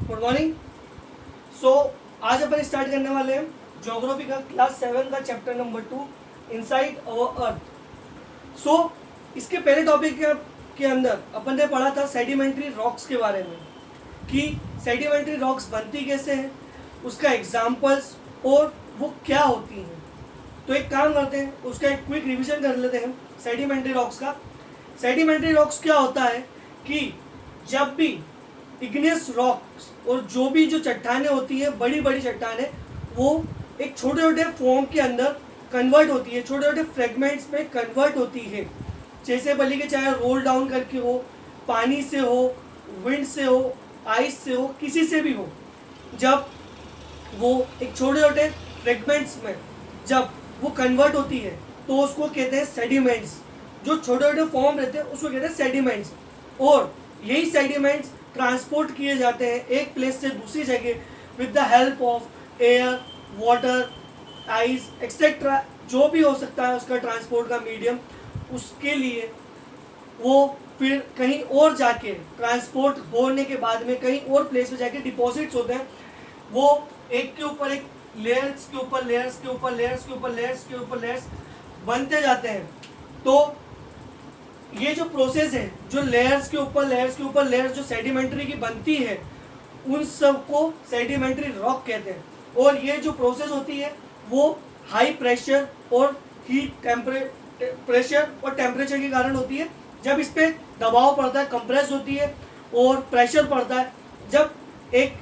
Good morning. सो आज अपन start करने वाले हैं ज्योग्राफी का क्लास 7 का चैप्टर नंबर 2 इनसाइड अवर अर्थ। सो इसके पहले टॉपिक के अंदर अपन ने पढ़ा था सेडिमेंट्री रॉक्स के बारे में कि सेडिमेंट्री रॉक्स बनती कैसे हैं, उसका एग्जाम्पल्स और वो क्या होती हैं। तो एक काम करते हैं, उसका एक क्विक रिवीजन कर लेते हैं सेडिमेंट्री रॉक्स का। सेडिमेंट्री रॉक्स क्या होता है कि जब भी इग्नियस रॉक्स और जो भी जो चट्टानें होती हैं, बड़ी बड़ी चट्टानें, वो एक छोटे छोटे फॉर्म के अंदर कन्वर्ट होती है, छोटे छोटे फ्रेगमेंट्स में कन्वर्ट होती है। जैसे भले के चाहे रोल डाउन करके हो, पानी से हो, विंड से हो, आइस से हो, किसी से भी हो, जब वो एक छोटे छोटे फ्रेगमेंट्स में जब वो कन्वर्ट होती है तो उसको कहते हैं सेडिमेंट्स। जो छोटे छोटे फॉर्म रहते हैं उसको कहते हैं सेडिमेंट्स। और यही सेडिमेंट्स ट्रांसपोर्ट किए जाते हैं एक प्लेस से दूसरी जगह with the help of air, water, ice etcetera, जो भी हो सकता है उसका ट्रांसपोर्ट का मीडियम। उसके लिए वो फिर कहीं और जाके ट्रांसपोर्ट होने के बाद में कहीं और प्लेस पे जाके डिपॉजिट्स होते हैं। वो एक के ऊपर एक लेयर्स के ऊपर लेयर्स के ऊपर लेयर्स के ऊपर लेयर्स के ऊपर लेयर्स बनते जाते हैं। तो ये जो प्रोसेस है, जो लेयर्स के ऊपर लेयर्स जो सेडिमेंट्री की बनती है, उन सब को सेडिमेंट्री रॉक कहते हैं। और ये जो प्रोसेस होती है वो हाई प्रेशर और हीट प्रेशर और टेम्परेचर के कारण होती है। जब इस पर दबाव पड़ता है, कंप्रेस होती है और प्रेशर पड़ता है, जब एक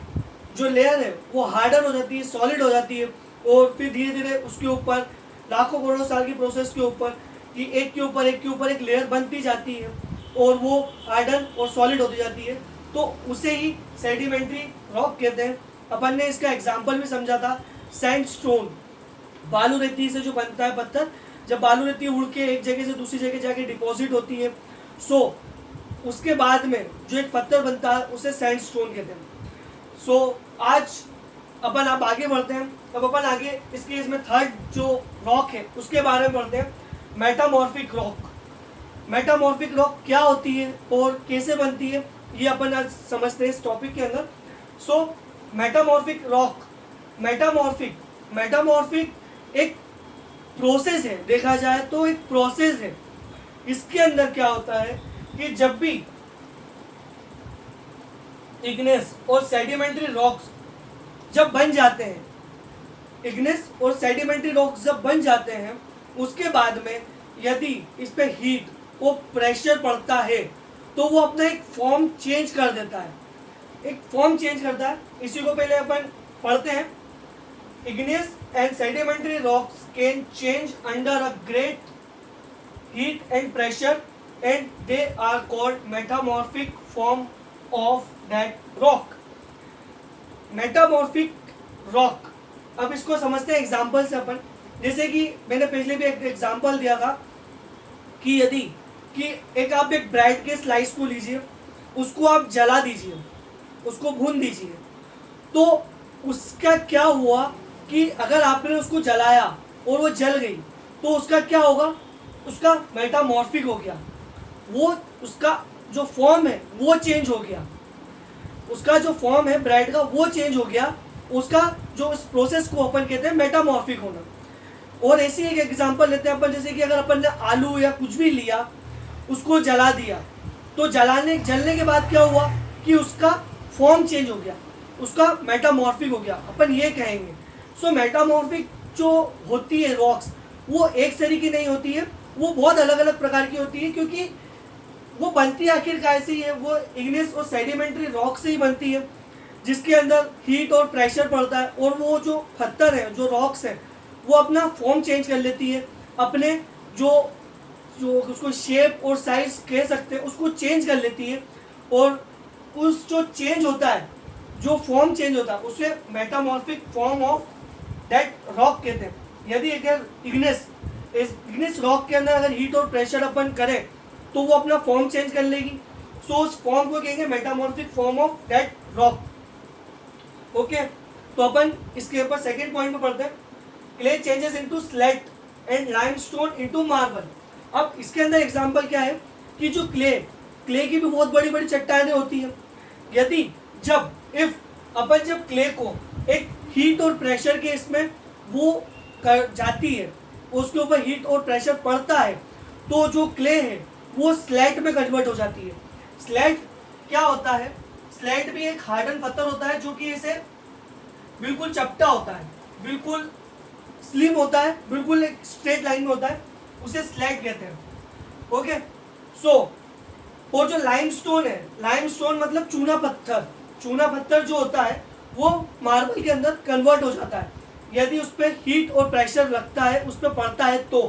जो लेयर है वो हार्डर हो जाती है, सॉलिड हो जाती है, और फिर धीरे धीरे उसके ऊपर लाखों करोड़ों साल की प्रोसेस के ऊपर कि एक के ऊपर एक लेयर बनती जाती है और वो हार्डन और सॉलिड होती जाती है, तो उसे ही सेडिमेंट्री रॉक कहते हैं। अपन ने इसका एग्जांपल भी समझा था, सैंडस्टोन, बालू रेती से जो बनता है पत्थर। जब बालू रेती उड़ के एक जगह से दूसरी जगह जाके डिपॉजिट होती है, सो उसके बाद में जो एक पत्थर बनता है उसे सैंडस्टोन कहते हैं। सो आज अपन आप आगे बढ़ते हैं। अब अपन आगे इस केस में थर्ड जो रॉक है उसके बारे में पढ़ते हैं, मेटामॉर्फिक रॉक। मेटामॉर्फिक रॉक क्या होती है और कैसे बनती है, ये अपन आज समझते हैं इस टॉपिक के अंदर। सो मेटामॉर्फिक रॉक, मेटामॉर्फिक एक प्रोसेस है, देखा जाए तो एक प्रोसेस है। इसके अंदर क्या होता है कि जब भी इग्नेस और सेडिमेंट्री रॉक्स जब बन जाते हैं, इग्नेस और सेडिमेंट्री रॉक्स जब बन जाते हैं, उसके बाद में यदि इस पे हीट और प्रेशर पड़ता है तो वो अपना एक फॉर्म चेंज कर देता है, एक फॉर्म चेंज करता है। इसी को पहले अपन पढ़ते हैं। Igneous and sedimentary rocks can change under a great heat and pressure and they are called metamorphic form of that rock. Metamorphic rock, अब इसको समझते हैं एग्जाम्पल से अपन। जैसे कि मैंने पहले भी एक एग्जांपल दिया था कि यदि कि आप एक ब्रेड के स्लाइस को लीजिए, उसको आप जला दीजिए, उसको भून दीजिए, तो उसका क्या हुआ कि अगर आपने उसको जलाया और वो जल गई तो उसका क्या होगा, उसका मेटामॉर्फिक हो गया, वो उसका जो फॉर्म है वो चेंज हो गया, उसका जो फॉर्म है ब्रेड का वो चेंज हो गया। उसका जो इस प्रोसेस को अपन कहते हैं मेटामॉर्फिक होना। और ऐसी एक एग्जांपल लेते हैं अपन, जैसे कि अगर अपन ने आलू या कुछ भी लिया, उसको जला दिया, तो जलने के बाद क्या हुआ कि उसका फॉर्म चेंज हो गया, उसका मेटामॉर्फिक हो गया, अपन ये कहेंगे। सो मेटामॉर्फिक जो होती है रॉक्स, वो एक तरीके की नहीं होती है, वो बहुत अलग अलग प्रकार की होती है, क्योंकि वो बनती आखिर कैसे ही है, वो इग्नियस और सेडिमेंट्री रॉक से ही बनती है, जिसके अंदर हीट और प्रेशर पड़ता है, और वो जो पत्थर है, जो रॉक्स है, वो अपना फॉर्म चेंज कर लेती है, अपने जो उसको शेप और साइज कह सकते हैं उसको चेंज कर लेती है। और उस जो चेंज होता है, जो फॉर्म चेंज होता है, उसे metamorphic form of that rock कहते हैं। यदि अगर इग्नियस रॉक के अंदर अगर हीट और प्रेशर अपन करें तो वो अपना फॉर्म चेंज कर लेगी। सो उस फॉर्म को कहेंगे metamorphic form of that rock. Okay, तो अपन इसके ऊपर सेकेंड पॉइंट पे पढ़ते हैं, clay changes into slate and limestone into marble. अब इसके अंदर एग्जांपल क्या है कि जो क्ले की भी बहुत बड़ी बड़ी चट्टानें होती हैं। यदि जब इफ अपन जब क्ले को एक हीट और प्रेशर के इसमें वो कर जाती है, उसके ऊपर हीट और प्रेशर पड़ता है, तो जो क्ले है वो स्लेट में कन्वर्ट हो जाती है। स्लेट क्या होता है? स्लेट भी एक हार्डन पत्थर होता है जो कि ऐसे बिल्कुल चपटा होता है, बिल्कुल स्लिम होता है, बिल्कुल एक स्ट्रेट लाइन में होता है, उसे स्लेट कहते हैं। ओके, सो और जो लाइमस्टोन है, लाइमस्टोन मतलब चूना पत्थर, चूना पत्थर जो होता है वो मार्बल के अंदर कन्वर्ट हो जाता है यदि उस पर हीट और प्रेशर लगता है, उस पर पड़ता है तो।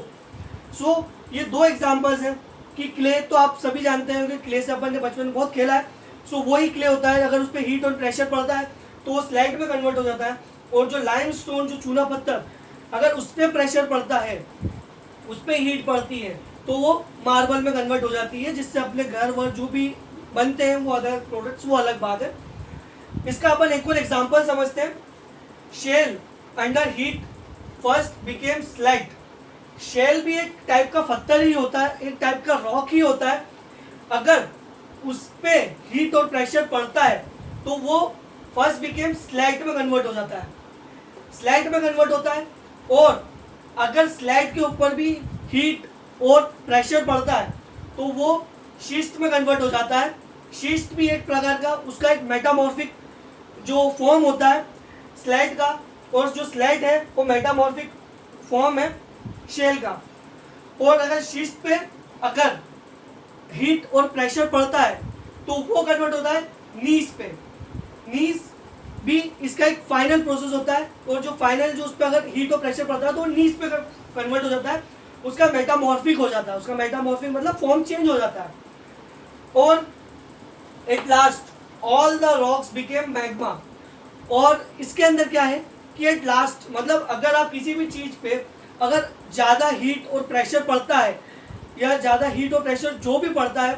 सो ये दो एग्जांपल्स हैं कि क्ले तो आप सभी जानते हैं कि क्ले से अपन ने बचपन में बहुत खेला है। सो वही क्ले होता है, अगर उस पर हीट और प्रेशर पड़ता है तो वो स्लाइड में कन्वर्ट हो जाता है। और जो लाइमस्टोन, जो चूना पत्थर, अगर उस पर प्रेशर पड़ता है, उस पर हीट पड़ती है तो वो मार्बल में कन्वर्ट हो जाती है, जिससे अपने घर वर जो भी बनते हैं वो अदर प्रोडक्ट्स, वो अलग बात है। इसका अपन एक और एग्जांपल समझते हैं। Shale under heat first became slag. Shale भी एक टाइप का पत्थर ही होता है, एक टाइप का रॉक ही होता है। अगर उस पे हीट और प्रेशर पड़ता है तो वो फर्स्ट बिकेम स्लैग में कन्वर्ट हो जाता है, स्लैग में कन्वर्ट होता है। और अगर स्लैग के ऊपर भी हीट और प्रेशर पड़ता है तो वो शीस्ट में कन्वर्ट हो जाता है। शीस्ट भी एक प्रकार का, उसका एक मेटामॉर्फिक जो फॉर्म होता है स्लैग का, और जो स्लैग है वो मेटामॉर्फिक फॉर्म है शेल का। और अगर शीस्ट पे अगर हीट और प्रेशर पड़ता है तो वो कन्वर्ट होता है नीस पे। नीस भी इसका एक फाइनल प्रोसेस होता है, और जो फाइनल जो उस पर अगर हीट और प्रेशर पड़ता है तो नीस पे कन्वर्ट हो जाता है, उसका मेटामॉर्फिक हो जाता है। उसका मेटामॉर्फिक मतलब फॉर्म चेंज हो जाता है। और at last all the rocks became magma. और इसके अंदर क्या है कि एट लास्ट मतलब अगर आप किसी भी चीज पे अगर ज़्यादा हीट और प्रेशर पड़ता है, या ज़्यादा हीट और प्रेशर जो भी पड़ता है,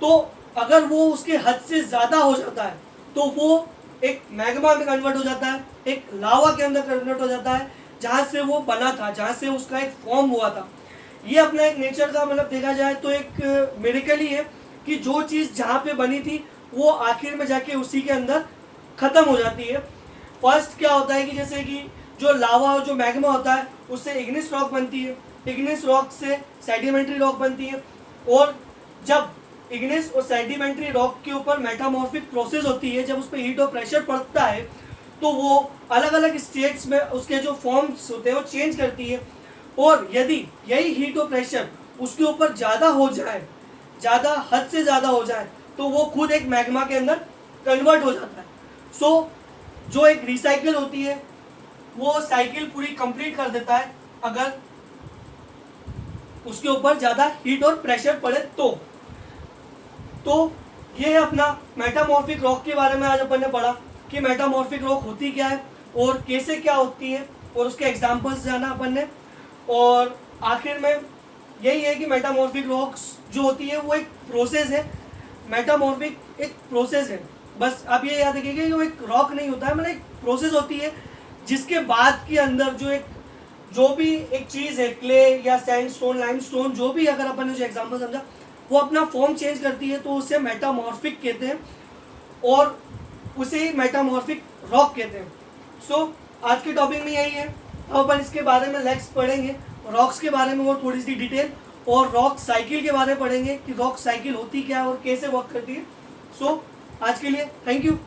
तो अगर वो उसके हद से ज़्यादा हो जाता है तो वो एक मैग्मा में कन्वर्ट हो जाता है, एक लावा के अंदर कन्वर्ट हो जाता है, जहाँ से वो बना था, जहाँ से उसका एक फॉर्म हुआ था। ये अपना एक नेचर का मतलब देखा जाए तो एक मिरेकल ही है कि जो चीज़ जहाँ पे बनी थी वो आखिर में जाके उसी के अंदर ख़त्म हो जाती है। फर्स्ट क्या होता है कि जैसे कि जो लावा और जो मैग्मा होता है उससे इग्निस रॉक बनती है, इग्निस रॉक से सेडिमेंट्री रॉक बनती है। और जब इग्निस और सेडिमेंट्री रॉक के ऊपर मेटामॉर्फिक प्रोसेस होती है, जब उस पर हीट और प्रेशर पड़ता है तो वो अलग अलग स्टेट्स में उसके जो फॉर्म्स होते हैं वो चेंज करती है। और यदि यही हीट और प्रेशर उसके ऊपर ज़्यादा हो जाए, ज़्यादा हद से ज़्यादा हो जाए, तो वो खुद एक मैग्मा के अंदर कन्वर्ट हो जाता है। सो जो एक रिसाइकिल होती है वो साइकिल पूरी कंप्लीट कर देता है अगर उसके ऊपर ज़्यादा हीट और प्रेशर पड़े तो ये है अपना मेटामॉर्फिक रॉक के बारे में आज अपन ने पढ़ा कि मेटामॉर्फिक रॉक होती क्या है और कैसे क्या होती है, और उसके एग्जांपल्स जाना अपन ने। और आखिर में यही है कि मेटामॉर्फिक रॉक्स जो होती है वो एक प्रोसेस है, मेटामॉर्फिक एक प्रोसेस है। बस आप ये याद रखिएगा कि वो एक रॉक नहीं होता है, मतलब एक प्रोसेस होती है जिसके बाद के अंदर जो भी एक चीज़ है, क्ले या सैंडस्टोन, लाइमस्टोन, जो भी अगर अपन ने जो एग्जांपल समझा, वो अपना फॉर्म चेंज करती है तो उसे मेटामॉर्फिक कहते हैं, और उसे ही मेटामॉर्फिक रॉक कहते हैं। सो आज के टॉपिक में यही है। अब अपन इसके बारे में नेक्स्ट पढ़ेंगे रॉक्स के बारे में और थोड़ी सी डिटेल, और रॉक साइकिल के बारे में पढ़ेंगे कि रॉक साइकिल होती क्या है और कैसे वर्क करती है। सो आज के लिए थैंक यू।